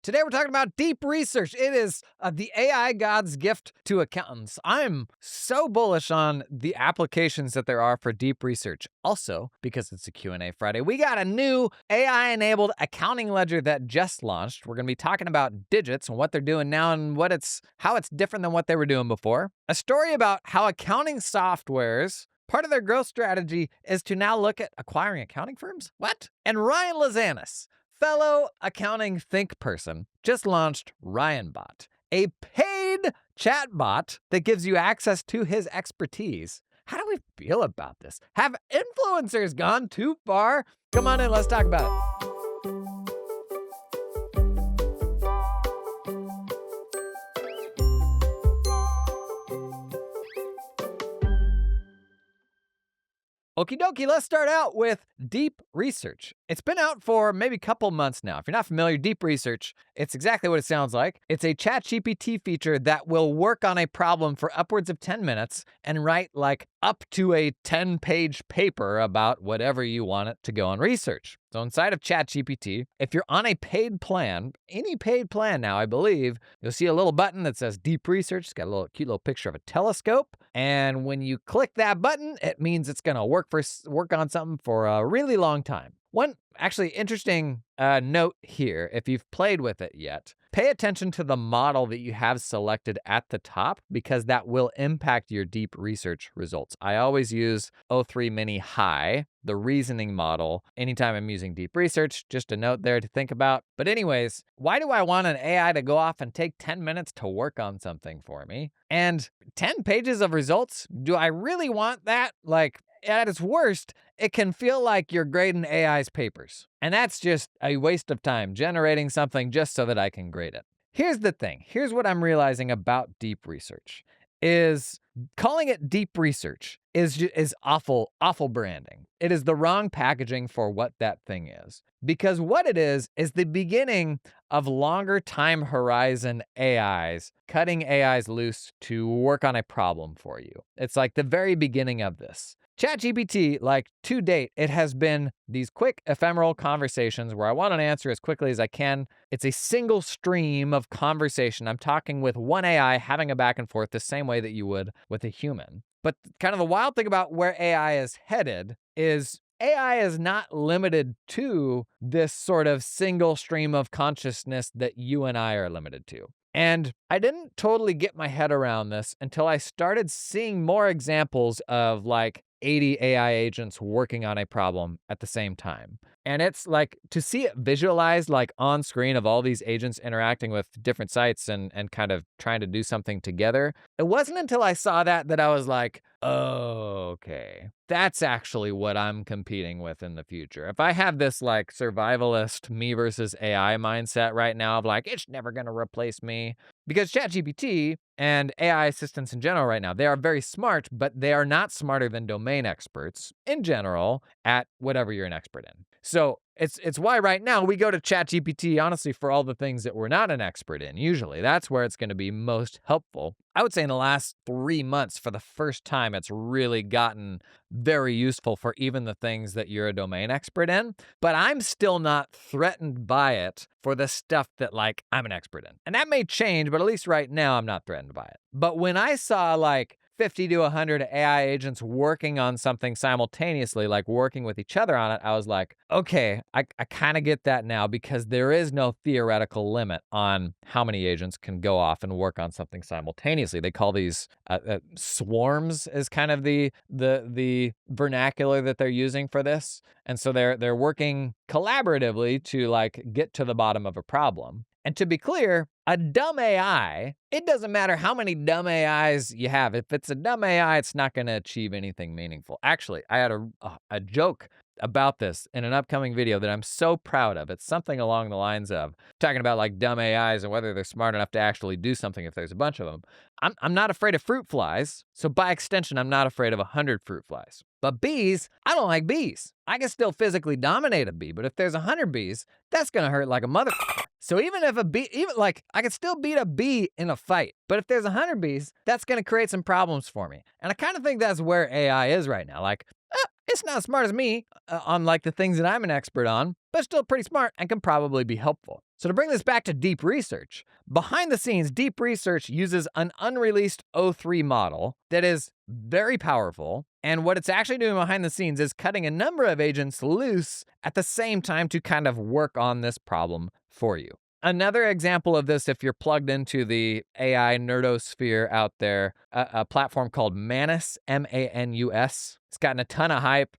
Today we're talking about deep research. It is the AI god's gift to accountants. I'm so bullish on the applications that there are for deep research. Also, because it's a Q&A Friday, we got a new AI-enabled accounting ledger that just launched. We're going to be talking about digits and what they're doing now and how it's different than what they were doing before. A story about how accounting softwares, part of their growth strategy is to now look at acquiring accounting firms? What? And Ryan Lazanis, fellow accounting think person, just launched RyanBot, a paid chatbot that gives you access to his expertise. How do we feel about this? Have influencers gone too far? Come on in, let's talk about it. Okie dokie, let's start out with deep research. It's been out for maybe a couple months now. If you're not familiar, deep research, it's exactly what it sounds like. It's a ChatGPT feature that will work on a problem for upwards of 10 minutes and write like up to a 10-page paper about whatever you want it to go and research. So inside of ChatGPT, if you're on a paid plan, any paid plan now, I believe, you'll see a little button that says deep research. It's got a cute little picture of a telescope. And when you click that button, it means it's going to work on something for a really long time. One actually interesting note here, if you've played with it yet, pay attention to the model that you have selected at the top because that will impact your deep research results. I always use O3 Mini High, the reasoning model, anytime I'm using deep research. Just a note there to think about. But anyways, why do I want an AI to go off and take 10 minutes to work on something for me? And 10 pages of results? Do I really want that? Like, at its worst, it can feel like you're grading AI's papers. And that's just a waste of time generating something just so that I can grade it. Here's the thing. Here's what I'm realizing about deep research is calling it deep research is awful branding. It is the wrong packaging for what that thing is. Because what it is the beginning of longer time horizon AIs, cutting AIs loose to work on a problem for you. It's like the very beginning of this. ChatGPT, like to date, it has been these quick ephemeral conversations where I want an answer as quickly as I can. It's a single stream of conversation. I'm talking with one AI having a back and forth the same way that you would with a human. But kind of the wild thing about where AI is headed is AI is not limited to this sort of single stream of consciousness that you and I are limited to. And I didn't totally get my head around this until I started seeing more examples of like 80 AI agents working on a problem at the same time. And it's like to see it visualized like on screen of all these agents interacting with different sites and kind of trying to do something together. It wasn't until I saw that I was like, oh, okay. That's actually what I'm competing with in the future. If I have this like survivalist me versus AI mindset right now of like, it's never going to replace me. Because ChatGPT and AI assistants in general right now, they are very smart, but they are not smarter than domain experts in general at whatever you're an expert in. So it's why right now we go to ChatGPT, honestly, for all the things that we're not an expert in. Usually that's where it's going to be most helpful. I would say in the last 3 months, for the first time, it's really gotten very useful for even the things that you're a domain expert in. But I'm still not threatened by it for the stuff that like I'm an expert in. And that may change, but at least right now I'm not threatened by it. But when I saw like 50 to 100 AI agents working on something simultaneously, like working with each other on it, I was like, okay, I kind of get that now because there is no theoretical limit on how many agents can go off and work on something simultaneously. They call these swarms is kind of the vernacular that they're using for this. And so they're working collaboratively to like get to the bottom of a problem. And to be clear, a dumb AI, it doesn't matter how many dumb AIs you have. If it's a dumb AI, it's not going to achieve anything meaningful. Actually, I had a joke about this in an upcoming video that I'm so proud of. It's something along the lines of talking about like dumb AIs and whether they're smart enough to actually do something if there's a bunch of them. I'm not afraid of fruit flies. So by extension, I'm not afraid of 100 fruit flies. But bees, I don't like bees. I can still physically dominate a bee, but if there's 100 bees, that's going to hurt like a motherfucker. So even if a bee, I could still beat a bee in a fight, but if there's 100 bees, that's going to create some problems for me. And I kind of think that's where AI is right now. Like, It's not as smart as me on like the things that I'm an expert on, but still pretty smart and can probably be helpful. So to bring this back to deep research, behind the scenes, deep research uses an unreleased O3 model that is very powerful. And what it's actually doing behind the scenes is cutting a number of agents loose at the same time to kind of work on this problem for you. Another example of this, if you're plugged into the AI nerdosphere out there, a platform called Manus, Manus. It's gotten a ton of hype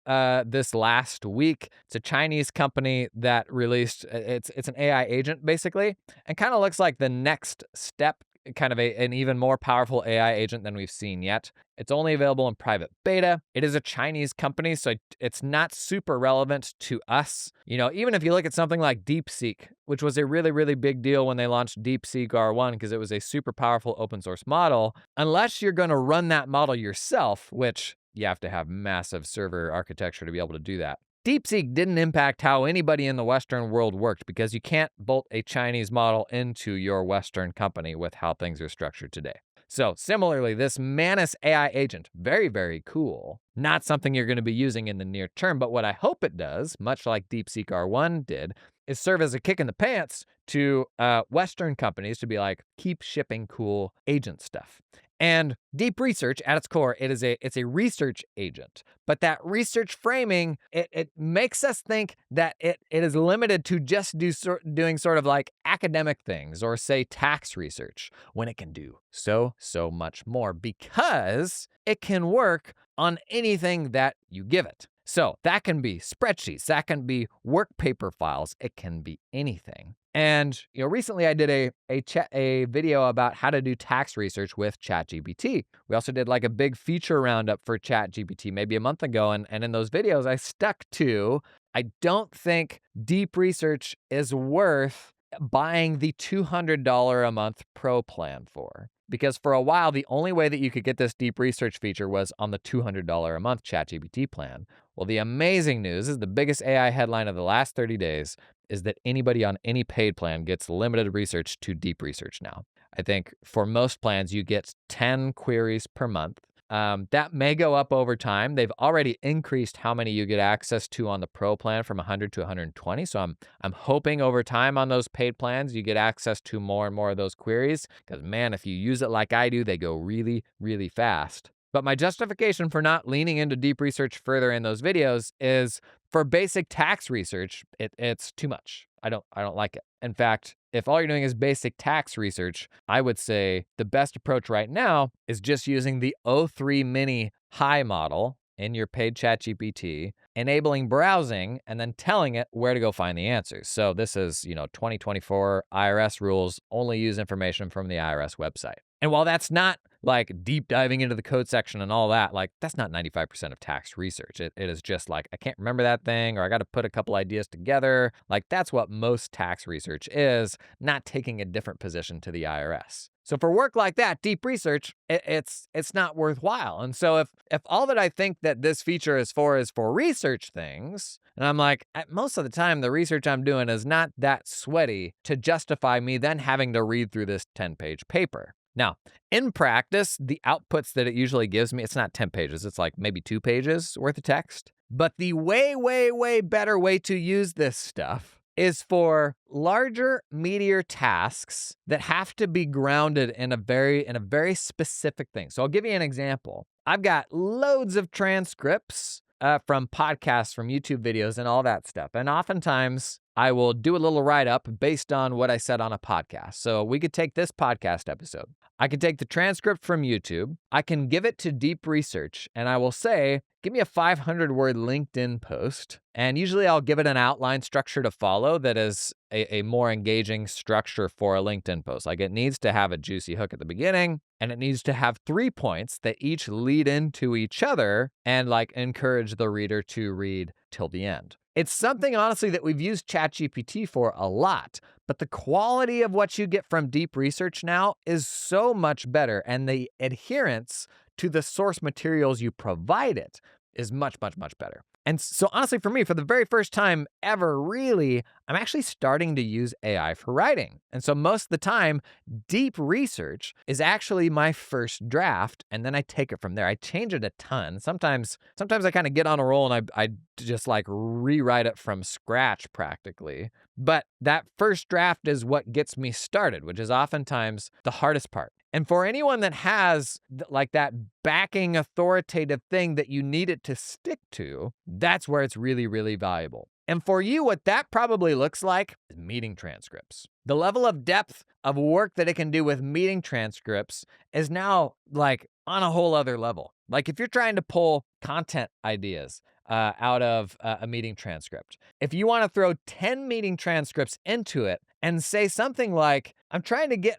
this last week. It's a Chinese company that released, it's an AI agent basically, and kind of looks like the next step, kind of an even more powerful AI agent than we've seen yet. It's only available in private beta. It is a Chinese company, so it's not super relevant to us. You know, even if you look at something like DeepSeek, which was a really, really big deal when they launched DeepSeek R1 because it was a super powerful open source model, unless you're going to run that model yourself, which you have to have massive server architecture to be able to do that. DeepSeek didn't impact how anybody in the Western world worked because you can't bolt a Chinese model into your Western company with how things are structured today. So similarly, this Manus AI agent, very, very cool. Not something you're going to be using in the near term, but what I hope it does, much like DeepSeek R1 did, is serve as a kick in the pants to Western companies to be like, keep shipping cool agent stuff. And deep research, at its core, it's a research agent. But that research framing, it makes us think that it is limited to just doing sort of like academic things or say tax research, when it can do so much more because it can work on anything that you give it. So that can be spreadsheets, that can be work paper files, it can be anything. And recently I did a video about how to do tax research with ChatGPT. We also did like a big feature roundup for ChatGPT maybe a month ago, and in those videos I stuck to, I don't think deep research is worth buying the $200 a month pro plan for. Because for a while, the only way that you could get this deep research feature was on the $200 a month ChatGPT plan. Well, the amazing news is the biggest AI headline of the last 30 days is that anybody on any paid plan gets limited research to deep research now. I think for most plans, you get 10 queries per month. That may go up over time. They've already increased how many you get access to on the pro plan from 100 to 120. So I'm hoping over time on those paid plans, you get access to more and more of those queries. Because man, if you use it like I do, they go really, really fast. But my justification for not leaning into deep research further in those videos is for basic tax research, it's too much. I don't like it. In fact, if all you're doing is basic tax research, I would say the best approach right now is just using the O3 Mini High model in your paid ChatGPT, enabling browsing, and then telling it where to go find the answers. So this is, 2024 IRS rules, only use information from the IRS website. And while that's not like deep diving into the code section and all that, like that's not 95% of tax research. It is just like, I can't remember that thing, or I got to put a couple ideas together. Like that's what most tax research is, not taking a different position to the IRS. So for work like that, deep research, it's not worthwhile. And so if all that I think that this feature is for research things, and I'm like, most of the time the research I'm doing is not that sweaty to justify me then having to read through this 10-page paper. Now, in practice, the outputs that it usually gives me, it's not 10 pages, it's like maybe 2 pages worth of text. But the way, way, way better way to use this stuff is for larger, meatier tasks that have to be grounded in a very specific thing. So I'll give you an example. I've got loads of transcripts from podcasts, from YouTube videos, and all that stuff. And oftentimes, I will do a little write-up based on what I said on a podcast. So we could take this podcast episode. I could take the transcript from YouTube. I can give it to Deep Research, and I will say, give me a 500-word LinkedIn post. And usually I'll give it an outline structure to follow that is a more engaging structure for a LinkedIn post. Like it needs to have a juicy hook at the beginning, and it needs to have 3 points that each lead into each other and like encourage the reader to read till the end. It's something, honestly, that we've used ChatGPT for a lot, but the quality of what you get from Deep Research now is so much better, and the adherence to the source materials you provide it is much, much, much better. And so honestly, for me, for the very first time ever, really, I'm actually starting to use AI for writing. And so most of the time, deep research is actually my first draft, and then I take it from there. I change it a ton. Sometimes I kind of get on a roll and I just like rewrite it from scratch practically. But that first draft is what gets me started, which is oftentimes the hardest part. And for anyone that has like that backing authoritative thing that you need it to stick to, that's where it's really, really valuable. And for you, what that probably looks like is meeting transcripts. The level of depth of work that it can do with meeting transcripts is now like on a whole other level. Like if you're trying to pull content ideas out of a meeting transcript, if you want to throw 10 meeting transcripts into it and say something like, I'm trying to get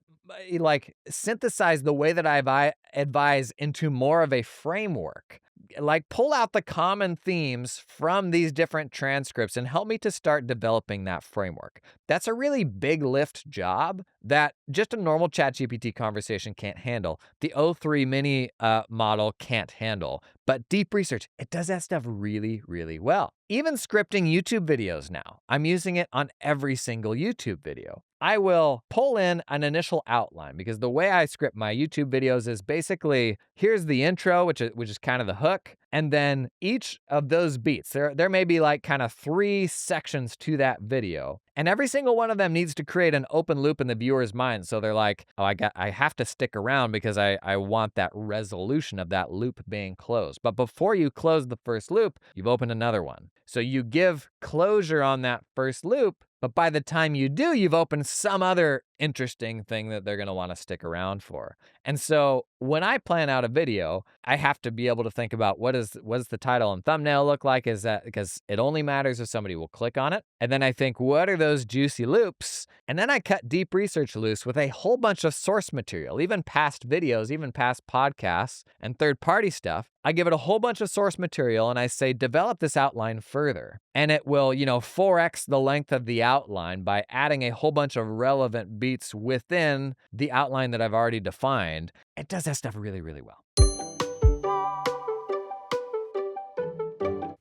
like synthesize the way that I advise into more of a framework. Like pull out the common themes from these different transcripts and help me to start developing that framework. That's a really big lift job that just a normal ChatGPT conversation can't handle. The O3 mini model can't handle. But deep research, it does that stuff really, really well. Even scripting YouTube videos now, I'm using it on every single YouTube video. I will pull in an initial outline because the way I script my YouTube videos is basically, here's the intro, which is kind of the hook. And then each of those beats, there may be like kind of 3 sections to that video. And every single one of them needs to create an open loop in the viewer's mind. So they're like, oh, I have to stick around because I want that resolution of that loop being closed. But before you close the first loop, you've opened another one. So you give closure on that first loop, but by the time you do, you've opened some other interesting thing that they're going to want to stick around for. And so when I plan out a video, I have to be able to think about what does the title and thumbnail look like? Is that because it only matters if somebody will click on it? And then I think, what are those juicy loops? And then I cut deep research loose with a whole bunch of source material, even past videos, even past podcasts and third-party stuff. I give it a whole bunch of source material and I say, develop this outline further. And it will, 4x the length of the outline by adding a whole bunch of relevant beats within the outline that I've already defined. It does that stuff really, really well.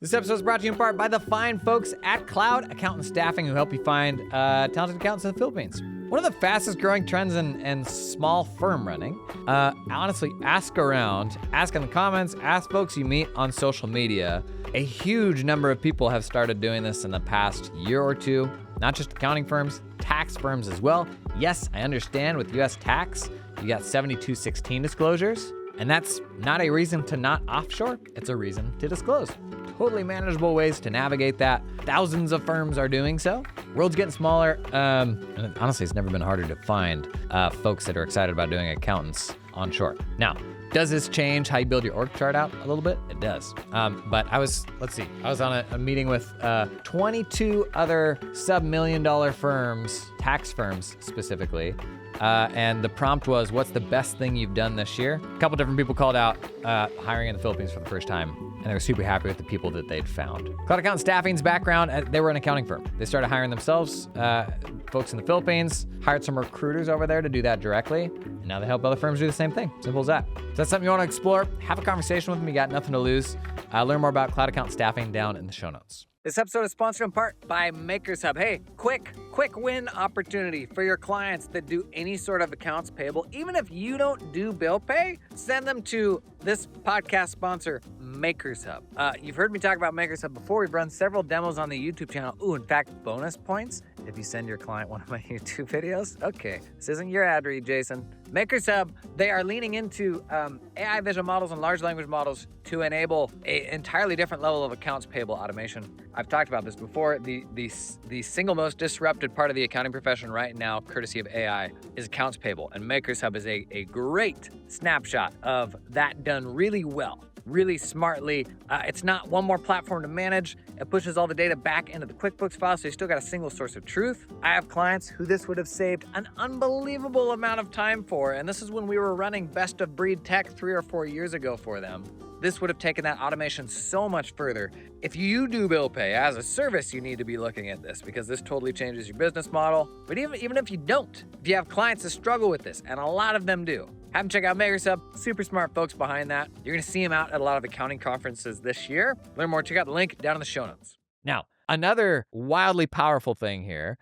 This episode is brought to you in part by the fine folks at Cloud Accountant Staffing who help you find talented accountants in the Philippines. One of the fastest growing trends in small firm running. Honestly, ask around, ask in the comments, ask folks you meet on social media. A huge number of people have started doing this in the past year or two. Not just accounting firms, tax firms as well. Yes, I understand with US tax, you got 7216 disclosures. And that's not a reason to not offshore, it's a reason to disclose. Totally manageable ways to navigate that. Thousands of firms are doing so. World's getting smaller. And honestly, it's never been harder to find folks that are excited about doing accountants onshore. Now, does this change how you build your org chart out a little bit? It does. But I was on a meeting with 22 other sub-$1 million firms, tax firms specifically. And the prompt was, what's the best thing you've done this year? A couple different people called out hiring in the Philippines for the first time, and they were super happy with the people that they'd found. Cloud Accountant Staffing's background, they were an accounting firm. They started hiring themselves, folks in the Philippines, hired some recruiters over there to do that directly, and now they help other firms do the same thing. Simple as that. If that's something you want to explore, have a conversation with them. You got nothing to lose. Learn more about Cloud Accountant Staffing down in the show notes. This episode is sponsored in part by Makers Hub. Hey, quick win opportunity for your clients that do any sort of accounts payable. Even if you don't do bill pay, send them to this podcast sponsor, Makers Hub. You've heard me talk about Makers Hub before. We've run several demos on the YouTube channel. Ooh, in fact, bonus points if you send your client one of my YouTube videos. Okay, this isn't your ad read, Jason. Makers Hub, they are leaning into AI vision models and large language models to enable an entirely different level of accounts payable automation. I've talked about this before. The single most disrupted part of the accounting profession right now, courtesy of AI, is accounts payable. And Makers Hub is a great snapshot of that done really well, really smartly. It's not one more platform to manage. It pushes all the data back into the QuickBooks file, so you still got a single source of truth. I have clients who this would have saved an unbelievable amount of time for, and this is when we were running best of breed tech 3 or 4 years ago for them. This would have taken that automation so much further. If you do bill pay as a service, you need to be looking at this because this totally changes your business model. But even if you don't, if you have clients that struggle with this, and a lot of them do, Have them check out MakersHub. Super smart folks behind that. You're going to see them out at a lot of accounting conferences this year. Learn more, check out the link down in the show notes. Now, another wildly powerful thing here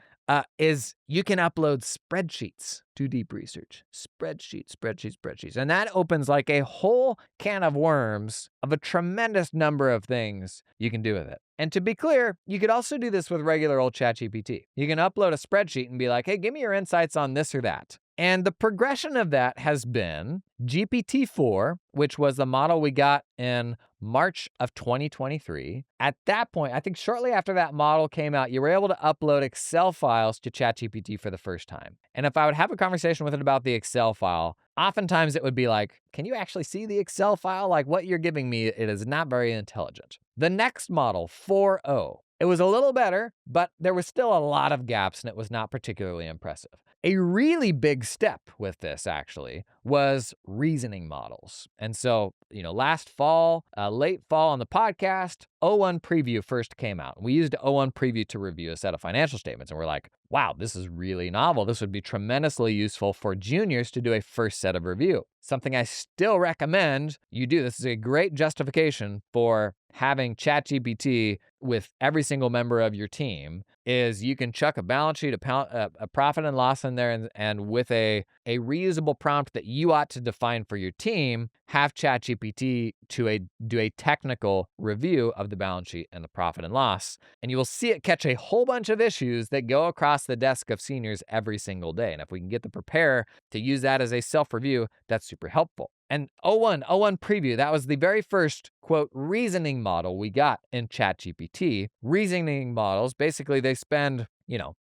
is you can upload spreadsheets to Deep Research. Spreadsheets. And that opens like a whole can of worms of a tremendous number of things you can do with it. And to be clear, you could also do this with regular old ChatGPT. You can upload a spreadsheet and be like, hey, give me your insights on this or that. And the progression of that has been GPT-4, which was the model we got in March of 2023. At that point, I think shortly after that model came out, you were able to upload Excel files to ChatGPT for the first time. And if I would have a conversation with it about the Excel file, oftentimes it would be like, can you actually see the Excel file? Like what you're giving me, it is not very intelligent. The next model, 4.0, it was a little better, but there was still a lot of gaps and it was not particularly impressive. A really big step with this actually was reasoning models. And so, last fall, late fall on the podcast, O1 Preview first came out. We used O1 Preview to review a set of financial statements. And we're like, wow, this is really novel. This would be tremendously useful for juniors to do a first set of review. Something I still recommend you do. This is a great justification for having ChatGPT with every single member of your team is you can chuck a balance sheet, a profit and loss in there, and with a reusable prompt that you ought to define for your team, have ChatGPT to do a technical review of the balance sheet and the profit and loss. And you will see it catch a whole bunch of issues that go across the desk of seniors every single day. And if we can get the Prepare to use that as a self-review, that's super helpful. And O1 Preview, that was the very first, quote, reasoning model we got in ChatGPT. Reasoning models, basically they spend,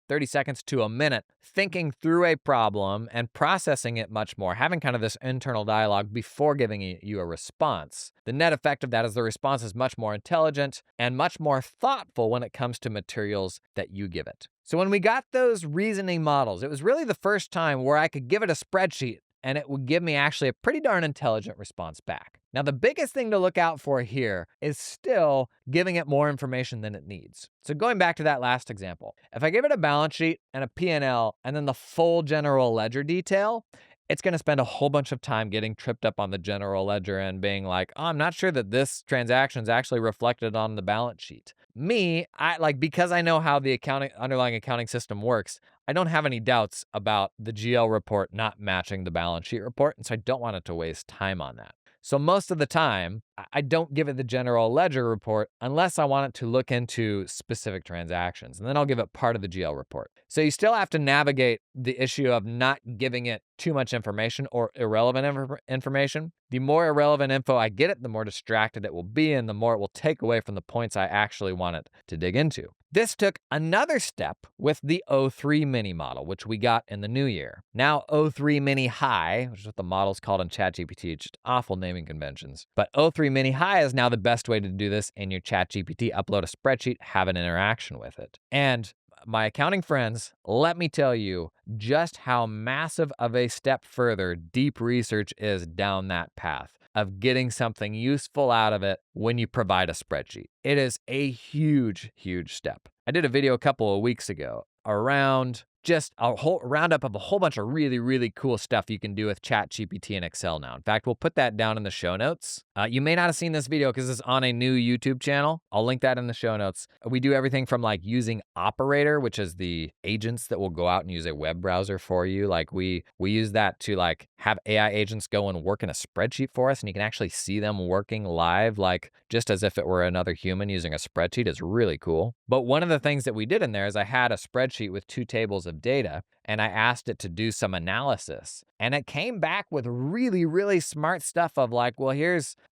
30 seconds to a minute thinking through a problem and processing it much more, having kind of this internal dialogue before giving you a response. The net effect of that is the response is much more intelligent and much more thoughtful when it comes to materials that you give it. So when we got those reasoning models, it was really the first time where I could give it a spreadsheet and it would give me actually a pretty darn intelligent response back. Now, the biggest thing to look out for here is still giving it more information than it needs. So going back to that last example, if I give it a balance sheet and a P&L and then the full general ledger detail, it's going to spend a whole bunch of time getting tripped up on the general ledger and being like, oh, I'm not sure that this transaction is actually reflected on the balance sheet. Because I know how the underlying accounting system works, I don't have any doubts about the GL report not matching the balance sheet report, and so I don't want it to waste time on that. So most of the time, I don't give it the general ledger report unless I want it to look into specific transactions, and then I'll give it part of the GL report. So you still have to navigate the issue of not giving it too much information or irrelevant information. The more irrelevant info I get it, the more distracted it will be, and the more it will take away from the points I actually want it to dig into. This took another step with the O3 mini model, which we got in the new year. Now O3 mini high, which is what the model's called in ChatGPT, just awful naming conventions. But O3 mini high is now the best way to do this in your ChatGPT. Upload a spreadsheet, have an interaction with it. And my accounting friends, let me tell you just how massive of a step further Deep Research is down that path of getting something useful out of it when you provide a spreadsheet. It is a huge, huge step. I did a video a couple of weeks ago around just a whole roundup of a whole bunch of really, really cool stuff you can do with ChatGPT and Excel now. In fact, we'll put that down in the show notes. You may not have seen this video because it's on a new YouTube channel. I'll link that in the show notes. We do everything from using Operator, which is the agents that will go out and use a web browser for you. We use that to have AI agents go and work in a spreadsheet for us, and you can actually see them working live, just as if it were another human using a spreadsheet. Is really cool. But one of the things that we did in there is I had a spreadsheet with 2 tables of data, and I asked it to do some analysis, and it came back with really, really smart stuff of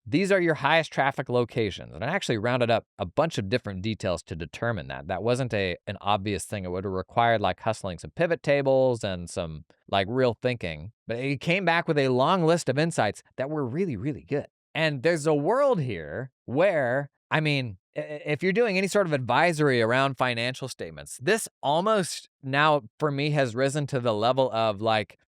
these are your highest traffic locations. And I actually rounded up a bunch of different details to determine that. That wasn't an obvious thing. It would have required hustling some pivot tables and some real thinking, but it came back with a long list of insights that were really, really good. And there's a world here where, if you're doing any sort of advisory around financial statements, this almost now for me has risen to the level of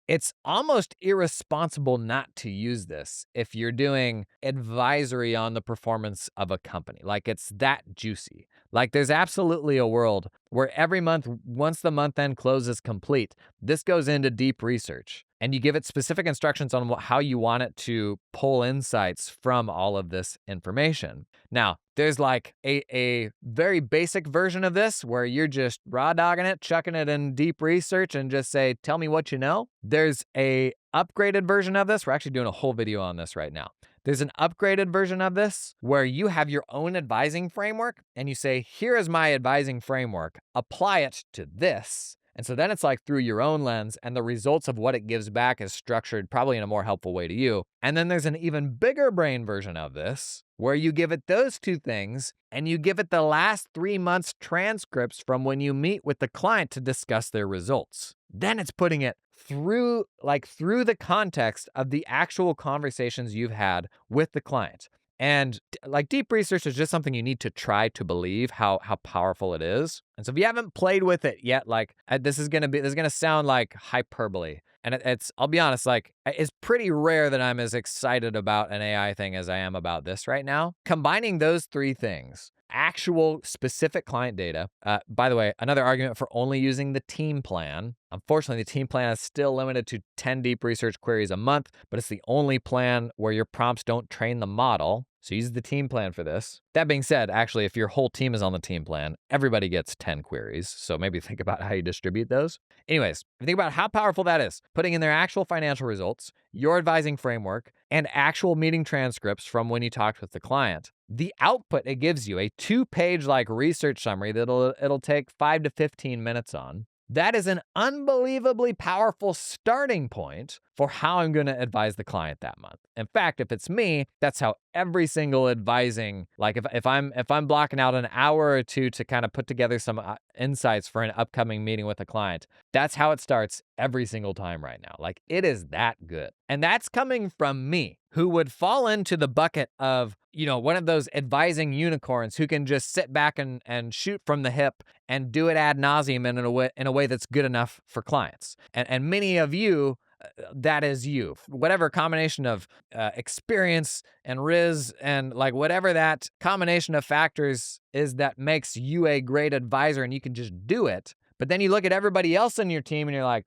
it's almost irresponsible not to use this if you're doing advisory on the performance of a company. It's that juicy. There's absolutely a world where every month, once the month end close is complete, this goes into Deep Research. and you give it specific instructions on how you want it to pull insights from all of this information. Now, there's like a very basic version of this where you're just raw dogging it, chucking it in deep research and just say, tell me what you know. There's a upgraded version of this. We're actually doing a whole video on this right now. There's an upgraded version of this where you have your own advising framework and you say, here is my advising framework, apply it to this. And so then it's like through your own lens, and the results of what it gives back is structured probably in a more helpful way to you. And then there's an even bigger brain version of this where you give it those two things and you give it the last 3 months transcripts from when you meet with the client to discuss their results. Then it's putting it through the context of the actual conversations you've had with the client. And like deep research is just something you need to try to believe how powerful it is. And so if you haven't played with it yet, like this is gonna sound like hyperbole. And I'll be honest, like it's pretty rare that I'm as excited about an AI thing as I am about this right now. Combining those three things, actual specific client data. By the way, another argument for only using the team plan. Unfortunately, the team plan is still limited to 10 deep research queries a month, but it's the only plan where your prompts don't train the model. So use the team plan for this. That being said, actually, if your whole team is on the team plan, everybody gets 10 queries. So maybe think about how you distribute those. Anyways, if you think about how powerful that is, putting in their actual financial results, your advising framework, and actual meeting transcripts from when you talked with the client, the output it gives you, a 2-page like research summary that it'll take 5 to 15 minutes on. That is an unbelievably powerful starting point for how I'm going to advise the client that month. In fact, if it's me, that's how every single advising, like if I'm blocking out an hour or two to kind of put together some insights for an upcoming meeting with a client, that's how it starts every single time right now. Like it is that good. And that's coming from me, who would fall into the bucket of, one of those advising unicorns who can just sit back and shoot from the hip and do it ad nauseum in a way that's good enough for clients. And many of you, that is you. Whatever combination of experience and riz and like whatever that combination of factors is that makes you a great advisor and you can just do it. But then you look at everybody else in your team and you're like,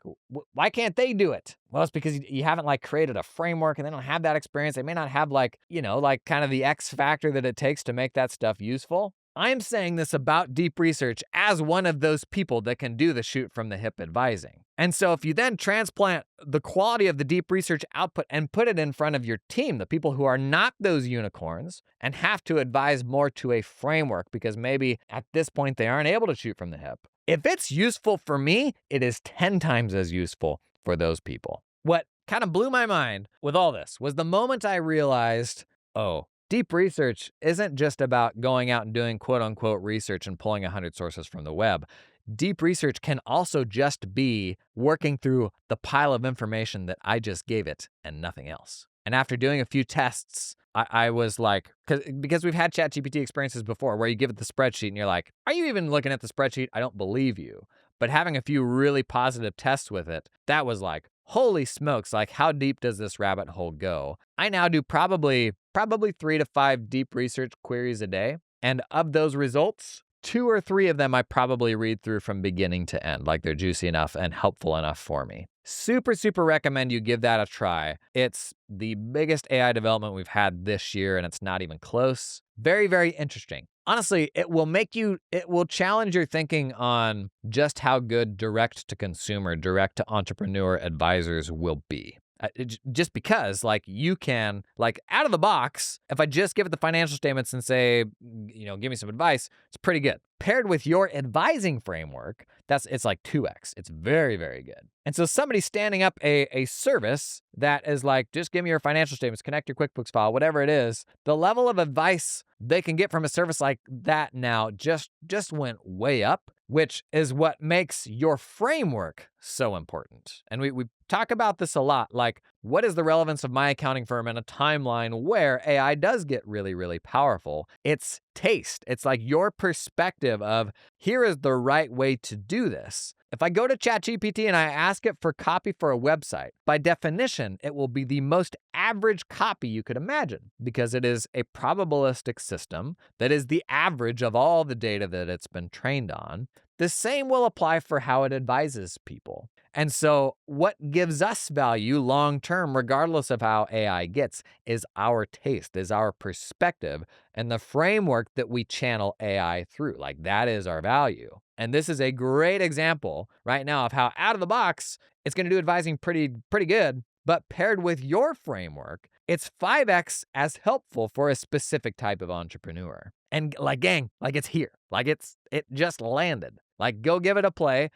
why can't they do it? Well, it's because you haven't like created a framework and they don't have that experience. They may not have like kind of the X factor that it takes to make that stuff useful. I'm saying this about deep research as one of those people that can do the shoot from the hip advising. And so if you then transplant the quality of the deep research output and put it in front of your team, the people who are not those unicorns and have to advise more to a framework because maybe at this point they aren't able to shoot from the hip. If it's useful for me, it is 10 times as useful for those people. What kind of blew my mind with all this was the moment I realized, deep research isn't just about going out and doing quote unquote research and pulling 100 sources from the web. Deep research can also just be working through the pile of information that I just gave it and nothing else. And after doing a few tests, I was like, because we've had ChatGPT experiences before where you give it the spreadsheet and you're like, are you even looking at the spreadsheet? I don't believe you. But having a few really positive tests with it, that was like, holy smokes, like how deep does this rabbit hole go? I now do probably 3 to 5 deep research queries a day. And of those results, 2 or 3 of them I probably read through from beginning to end, like they're juicy enough and helpful enough for me. Super, super recommend you give that a try. It's the biggest AI development we've had this year, and it's not even close. Very, very interesting. Honestly, it will challenge your thinking on just how good direct to consumer, direct to entrepreneur advisors will be. Just because, like, you can, like, out of the box, if I just give it the financial statements and say, give me some advice, it's pretty good. Paired with your advising framework, it's like 2x. It's very, very good. And so somebody standing up a service that is like, just give me your financial statements, connect your QuickBooks file, whatever it is, the level of advice they can get from a service like that now just went way up, which is what makes your framework so important. And we talk about this a lot, like, what is the relevance of my accounting firm in a timeline where AI does get really, really powerful? It's taste. It's like your perspective of, here is the right way to do this. If I go to ChatGPT and I ask it for copy for a website, by definition, it will be the most average copy you could imagine because it is a probabilistic system that is the average of all the data that it's been trained on. the same will apply for how it advises people. And so, what gives us value long term, regardless of how AI gets, is our taste, is our perspective, and the framework that we channel AI through. Like, that is our value. And this is a great example right now of how out of the box, it's going to do advising pretty good. But paired with your framework, it's 5x as helpful for a specific type of entrepreneur. And like, gang, like it's here. Like it just landed. Like, go give it a play.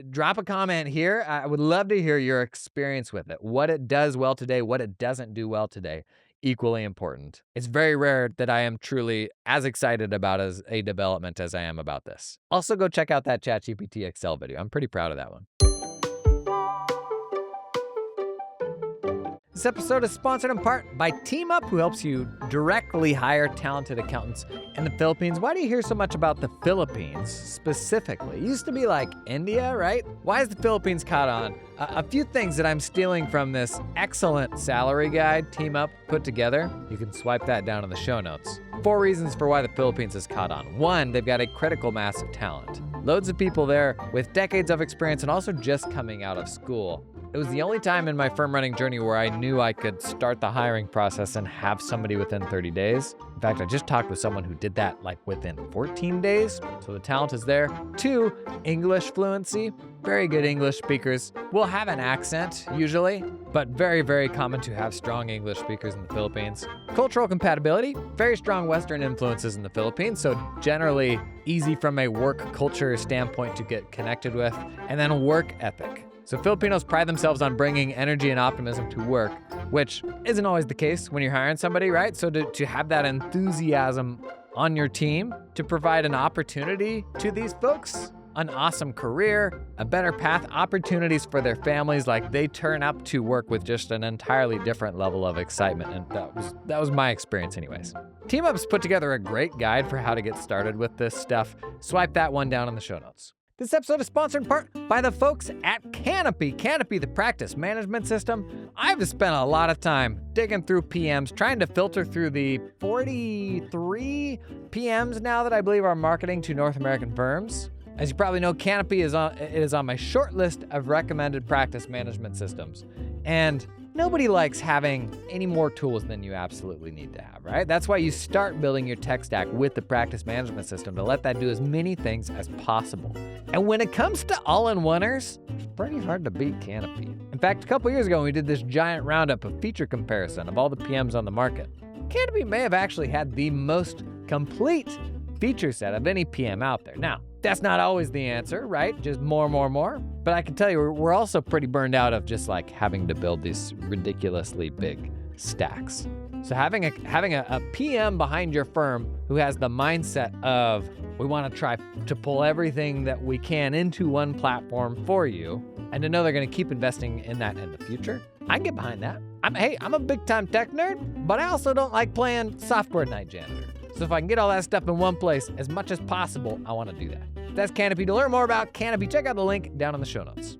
Drop a comment here. I would love to hear your experience with it. What it does well today, what it doesn't do well today. Equally important. It's very rare that I am truly as excited about as a development as I am about this. Also, go check out that ChatGPT Excel video. I'm pretty proud of that one. This episode is sponsored in part by TeamUp, who helps you directly hire talented accountants in the Philippines. Why do you hear so much about the Philippines specifically? It used to be like India, right? Why is the Philippines caught on? A few things that I'm stealing from this excellent salary guide TeamUp put together. You can swipe that down in the show notes. 4 reasons for why the Philippines is caught on. 1, they've got a critical mass of talent. Loads of people there with decades of experience and also just coming out of school. It was the only time in my firm running journey where I knew I could start the hiring process and have somebody within 30 days. In fact, I just talked with someone who did that like within 14 days. So the talent is there. 2, English fluency. Very good English speakers will have an accent usually, but very, very common to have strong English speakers in the Philippines. Cultural compatibility, very strong Western influences in the Philippines, so generally easy from a work culture standpoint to get connected with. And then work ethic. So Filipinos pride themselves on bringing energy and optimism to work, which isn't always the case when you're hiring somebody, right? So to have that enthusiasm on your team, to provide an opportunity to these folks, an awesome career, a better path, opportunities for their families, like they turn up to work with just an entirely different level of excitement. And that was my experience anyways. TeamUp's put together a great guide for how to get started with this stuff. Swipe that one down in the show notes. This episode is sponsored in part by the folks at Canopy. Canopy, the practice management system. I've spent a lot of time digging through PMs, trying to filter through the 43 PMs now that I believe are marketing to North American firms. As you probably know, Canopy is on my short list of recommended practice management systems. And nobody likes having any more tools than you absolutely need to have, right? That's why you start building your tech stack with the practice management system to let that do as many things as possible. And when it comes to all-in-oneers, it's pretty hard to beat Canopy. In fact, a couple years ago, we did this giant roundup of feature comparison of all the PMs on the market. Canopy may have actually had the most complete feature set of any PM out there. Now, that's not always the answer, right? Just more. But I can tell you, we're also pretty burned out of just like having to build these ridiculously big stacks. So having a PM behind your firm who has the mindset of, we want to try to pull everything that we can into one platform for you, and to know they're going to keep investing in that in the future, I can get behind that. I'm a big time tech nerd, but I also don't like playing software night janitor. So if I can get all that stuff in one place as much as possible, I want to do that. That's Canopy. To learn more about Canopy, check out the link down in the show notes.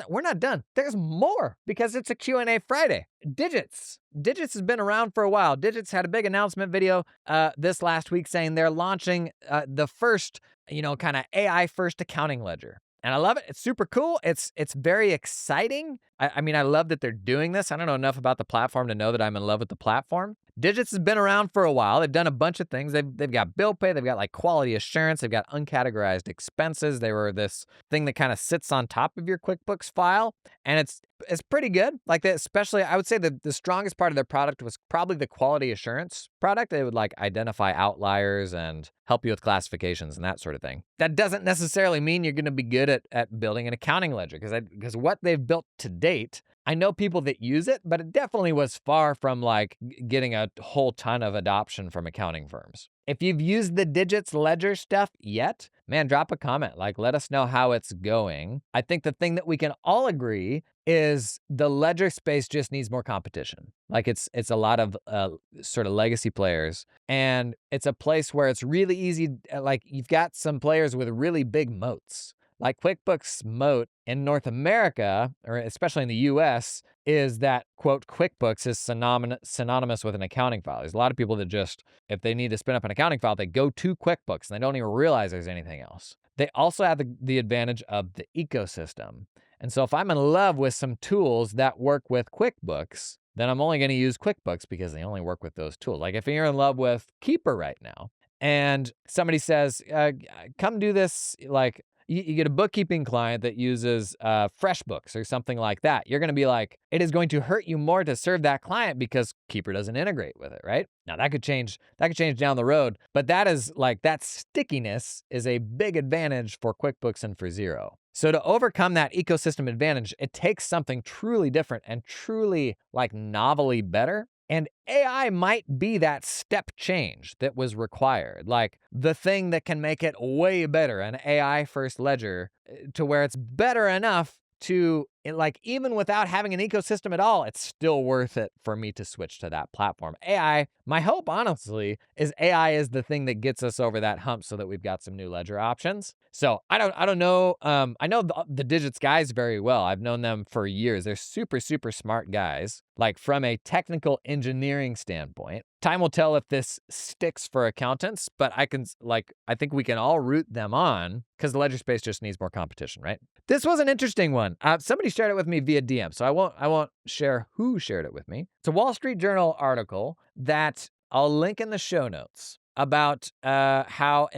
We're not done. There's more because it's a Q&A Friday. Digits has been around for a while. Digits had a big announcement video this last week saying they're launching the first, kind of AI first accounting ledger. And I love it. It's super cool. It's very exciting. I mean, I love that they're doing this. I don't know enough about the platform to know that I'm in love with the platform. Digits has been around for a while. They've done a bunch of things. They've got bill pay. They've got like quality assurance. They've got uncategorized expenses. They were this thing that kind of sits on top of your QuickBooks file. And it's pretty good. Like that, especially, I would say the strongest part of their product was probably the quality assurance product. They would like identify outliers and help you with classifications and that sort of thing. That doesn't necessarily mean you're going to be good at building an accounting ledger because what they've built to date, I know people that use it, but it definitely was far from like getting a whole ton of adoption from accounting firms. If you've used the Digits ledger stuff yet, man, drop a comment. Like, let us know how it's going. I think the thing that we can all agree is the ledger space just needs more competition. Like it's a lot of sort of legacy players, and it's a place where it's really easy. Like you've got some players with really big moats. Like QuickBooks moat in North America, or especially in the US, is that, quote, QuickBooks is synonymous with an accounting file. There's a lot of people that just, if they need to spin up an accounting file, they go to QuickBooks and they don't even realize there's anything else. they also have the advantage of the ecosystem. And so if I'm in love with some tools that work with QuickBooks, then I'm only going to use QuickBooks because they only work with those tools. Like if you're in love with Keeper right now and somebody says, come do this, like you get a bookkeeping client that uses FreshBooks or something like that, you're going to be like, it is going to hurt you more to serve that client because Keeper doesn't integrate with it, right? Now that could change down the road, but that is like, that stickiness is a big advantage for QuickBooks and for Xero. So to overcome that ecosystem advantage, it takes something truly different and truly like novelly better. And AI might be that step change that was required, like the thing that can make it way better, an AI first ledger, to where it's better enough to, like, even without having an ecosystem at all, it's still worth it for me to switch to that platform. AI, my hope, honestly, is AI is the thing that gets us over that hump so that we've got some new ledger options. So I don't know. I know the Digits guys very well. I've known them for years. They're super, super smart guys, like from a technical engineering standpoint. Time will tell if this sticks for accountants, but I think we can all root them on because the ledger space just needs more competition, right? This was an interesting one. Somebody shared it with me via DM, so I won't share who shared it with me. It's a Wall Street Journal article that I'll link in the show notes about how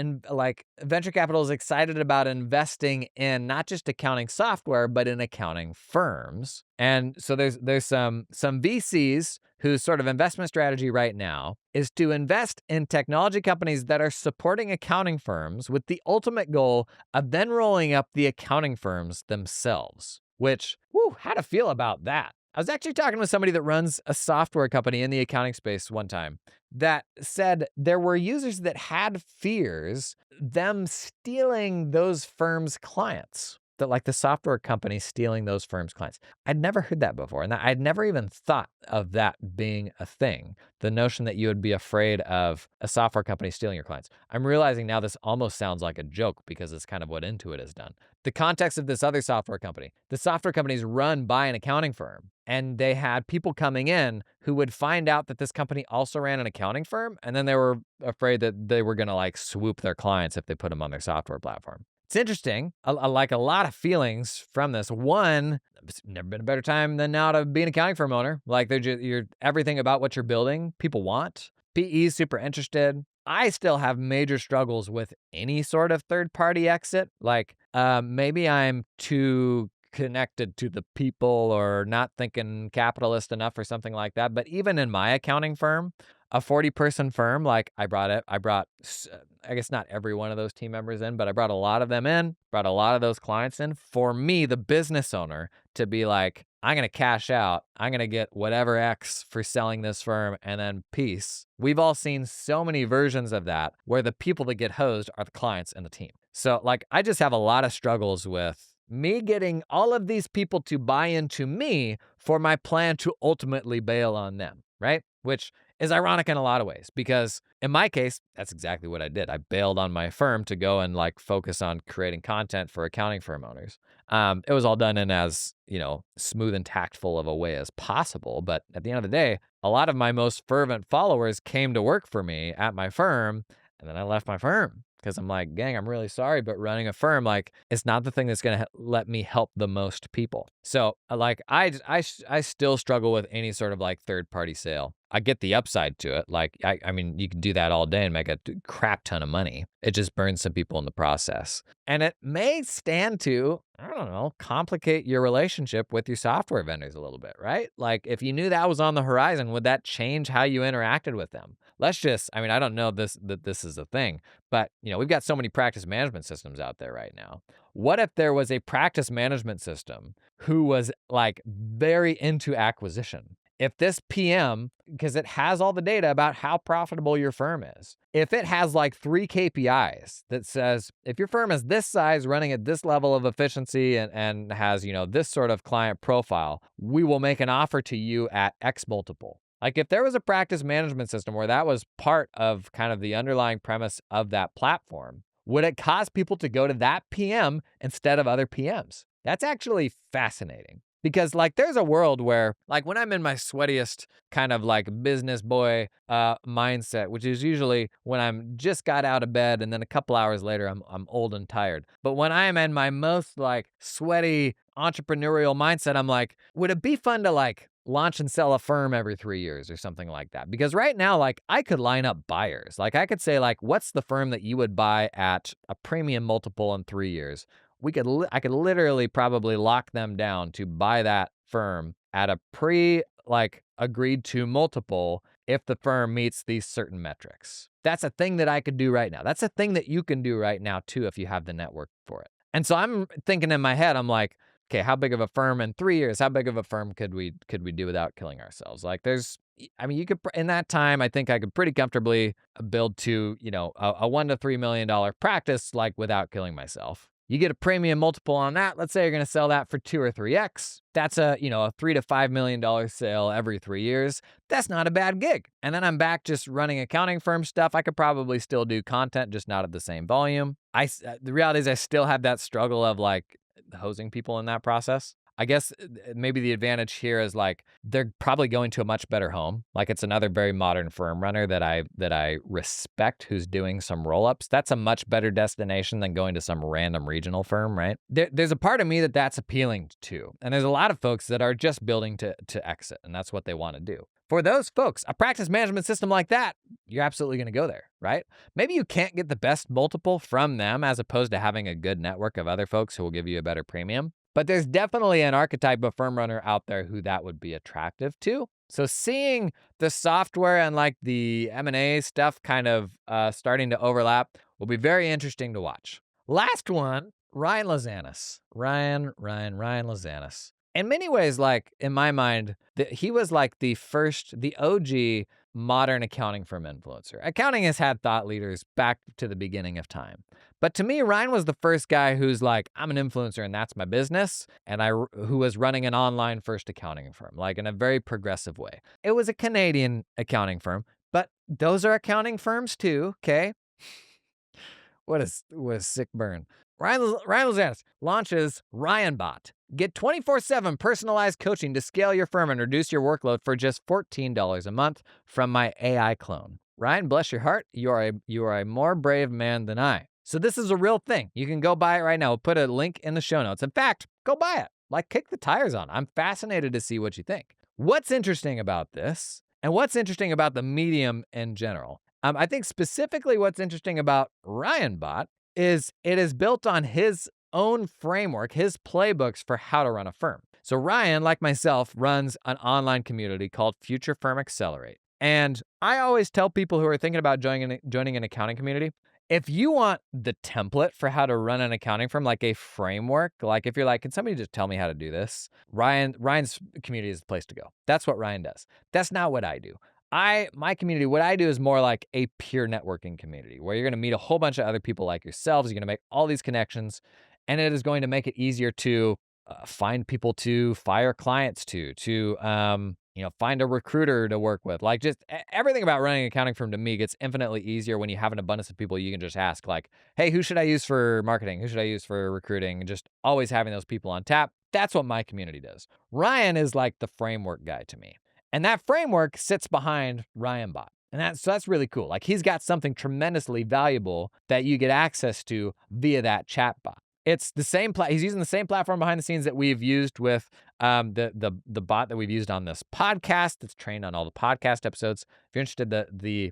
venture capital is excited about investing in not just accounting software, but in accounting firms. And so there's some VCs whose sort of investment strategy right now is to invest in technology companies that are supporting accounting firms with the ultimate goal of then rolling up the accounting firms themselves, which, how to feel about that? I was actually talking with somebody that runs a software company in the accounting space one time that said there were users that had fears them stealing those firms' clients, that like the software company stealing those firms' clients. I'd never heard that before, and I'd never even thought of that being a thing, the notion that you would be afraid of a software company stealing your clients. I'm realizing now this almost sounds like a joke because it's kind of what Intuit has done. The context of this other software company, the software company is run by an accounting firm, and they had people coming in who would find out that this company also ran an accounting firm, and then they were afraid that they were going to like swoop their clients if they put them on their software platform. It's interesting. I like a lot of feelings from this. One, it's never been a better time than now to be an accounting firm owner. Like you're everything about what you're building, people want. PE is super interested. I still have major struggles with any sort of third-party exit. Like maybe I'm too connected to the people or not thinking capitalist enough or something like that. But even in my accounting firm, a 40-person firm, like I brought, I guess not every one of those team members in, but I brought a lot of them in, brought a lot of those clients in. For me, the business owner, to be like, I'm going to cash out. I'm going to get whatever X for selling this firm and then peace. We've all seen so many versions of that where the people that get hosed are the clients and the team. So like, I just have a lot of struggles with me getting all of these people to buy into me for my plan to ultimately bail on them, right? Which is ironic in a lot of ways because in my case, that's exactly what I did. I bailed on my firm to go and like focus on creating content for accounting firm owners. It was all done in as, smooth and tactful of a way as possible. But at the end of the day, a lot of my most fervent followers came to work for me at my firm, and then I left my firm. Because I'm like, gang, I'm really sorry, but running a firm, like, it's not the thing that's going to let me help the most people. So, like, I still struggle with any sort of like third-party sale. I get the upside to it. Like, I mean, you can do that all day and make a crap ton of money. It just burns some people in the process. And it may stand to, I don't know, complicate your relationship with your software vendors a little bit, right? Like, if you knew that was on the horizon, would that change how you interacted with them? I don't know that this is a thing, but, we've got so many practice management systems out there right now. What if there was a practice management system who was like very into acquisition? If this PM, because it has all the data about how profitable your firm is, if it has like 3 KPIs that says, if your firm is this size, running at this level of efficiency and has, this sort of client profile, we will make an offer to you at X multiple. Like if there was a practice management system where that was part of kind of the underlying premise of that platform, would it cause people to go to that PM instead of other PMs? That's actually fascinating. Because like there's a world where like when I'm in my sweatiest kind of like business boy mindset, which is usually when I'm just got out of bed and then a couple hours later I'm old and tired. But when I am in my most like sweaty entrepreneurial mindset, I'm like, would it be fun to like launch and sell a firm every 3 years or something like that? Because right now, like I could line up buyers. Like I could say like, what's the firm that you would buy at a premium multiple in 3 years? I could literally probably lock them down to buy that firm at a agreed to multiple if the firm meets these certain metrics. That's a thing that I could do right now. That's a thing that you can do right now too if you have the network for it. And so I'm thinking in my head, I'm like, okay, how big of a firm in 3 years? How big of a firm could we do without killing ourselves? Like you could, in that time, I think I could pretty comfortably build to, a $1 to $3 million practice, like without killing myself. You get a premium multiple on that. Let's say you're going to sell that for 2 or 3x. That's a $3 to $5 million sale every 3 years. That's not a bad gig. And then I'm back just running accounting firm stuff. I could probably still do content, just not at the same volume. The reality is I still have that struggle of like hosing people in that process. I guess maybe the advantage here is like they're probably going to a much better home. Like it's another very modern firm runner that I respect who's doing some roll-ups. That's a much better destination than going to some random regional firm, right? There's a part of me that's appealing to. And there's a lot of folks that are just building to exit, and that's what they want to do. For those folks, a practice management system like that, you're absolutely going to go there, right? Maybe you can't get the best multiple from them as opposed to having a good network of other folks who will give you a better premium. But there's definitely an archetype of firm runner out there who that would be attractive to. So seeing the software and like the M&A stuff kind of starting to overlap will be very interesting to watch. Last one, Ryan Lozanis. Ryan Lozanis. In many ways, like in my mind, he was like the OG modern accounting firm influencer. Accounting has had thought leaders back to the beginning of time. But to me, Ryan was the first guy who's like, I'm an influencer and that's my business. And who was running an online first accounting firm, like in a very progressive way. It was a Canadian accounting firm, but those are accounting firms too, okay? What a sick burn. Ryan Lozanis launches RyanBot. Get 24/7 personalized coaching to scale your firm and reduce your workload for just $14 a month from my AI clone. Ryan, bless your heart, you are a more brave man than I. So this is a real thing. You can go buy it right now. We'll put a link in the show notes. In fact, go buy it. Like, kick the tires on. I'm fascinated to see what you think. What's interesting about this, and what's interesting about the medium in general? I think specifically what's interesting about RyanBot is it is built on his own framework, his playbooks for how to run a firm. So Ryan, like myself, runs an online community called Future Firm Accelerate. And I always tell people who are thinking about joining an accounting community, if you want the template for how to run an accounting firm, like a framework, like if you're like, can somebody just tell me how to do this? Ryan's community is the place to go. That's what Ryan does. That's not what I do. My community, what I do is more like a peer networking community where you're going to meet a whole bunch of other people like yourselves. You're going to make all these connections, and it is going to make it easier to find people to fire clients to find a recruiter to work with. Like just everything about running an accounting firm to me gets infinitely easier when you have an abundance of people you can just ask like, hey, who should I use for marketing? Who should I use for recruiting? And just always having those people on tap. That's what my community does. Ryan is like the framework guy to me. And that framework sits behind RyanBot. And that's really cool. Like he's got something tremendously valuable that you get access to via that chatbot. It's the same he's using the same platform behind the scenes that we've used with the bot that we've used on this podcast that's trained on all the podcast episodes. If you're interested, the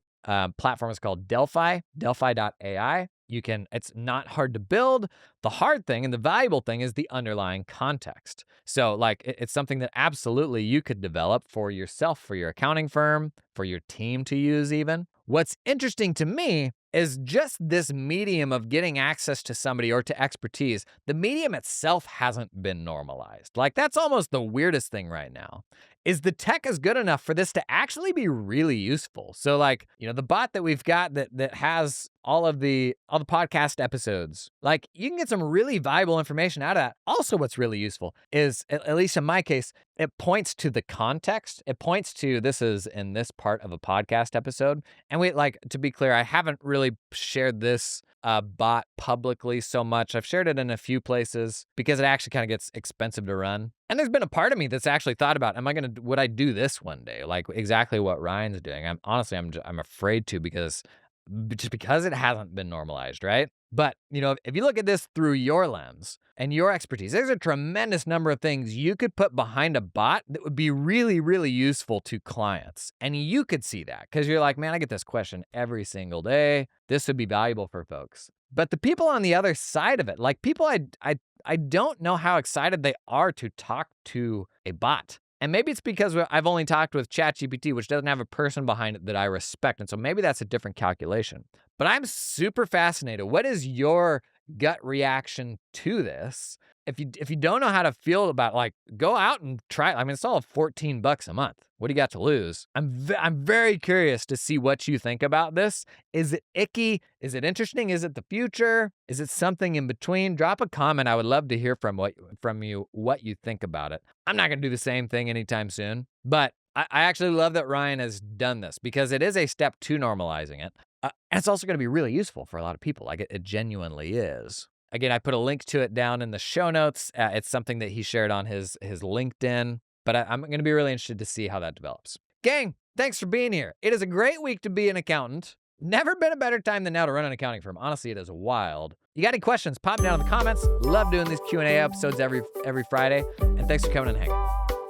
platform is called Delphi, delphi.ai. It's not hard to build. The hard thing and the valuable thing is the underlying context. So like it's something that absolutely you could develop for yourself, for your accounting firm, for your team to use even. What's interesting to me is just this medium of getting access to somebody or to expertise. The medium itself hasn't been normalized. Like that's almost the weirdest thing right now. Is the tech is good enough for this to actually be really useful? So like, the bot that we've got that has all the podcast episodes, like you can get some really valuable information out of that. Also, what's really useful is, at least in my case, it points to the context. It points to this is in this part of a podcast episode. And we like, to be clear, I haven't really shared this bot publicly so much. I've shared it in a few places because it actually kind of gets expensive to run. And there's been a part of me that's actually thought about, would I do this one day? Like exactly what Ryan's doing. I'm afraid to because it hasn't been normalized, right? But, if you look at this through your lens and your expertise, there's a tremendous number of things you could put behind a bot that would be really, really useful to clients. And you could see that because you're like, man, I get this question every single day. This would be valuable for folks. But the people on the other side of it, like people I don't know how excited they are to talk to a bot. And maybe it's because I've only talked with ChatGPT, which doesn't have a person behind it that I respect. And so maybe that's a different calculation. But I'm super fascinated. What is your gut reaction to this? If you don't know how to feel about like, go out and try. I mean, it's all $14 a month. What do you got to lose? I'm very curious to see what you think about this. Is it icky? Is it interesting? Is it the future? Is it something in between? Drop a comment. I would love to hear from you what you think about it. I'm not going to do the same thing anytime soon, but I actually love that Ryan has done this because it is a step to normalizing it. And it's also going to be really useful for a lot of people. Like it genuinely is. Again, I put a link to it down in the show notes. It's something that he shared on his LinkedIn, but I'm going to be really interested to see how that develops. Gang, thanks for being here. It is a great week to be an accountant. Never been a better time than now to run an accounting firm. Honestly, it is wild. You got any questions? Pop them down in the comments. Love doing these Q&A episodes every Friday. And thanks for coming and hanging.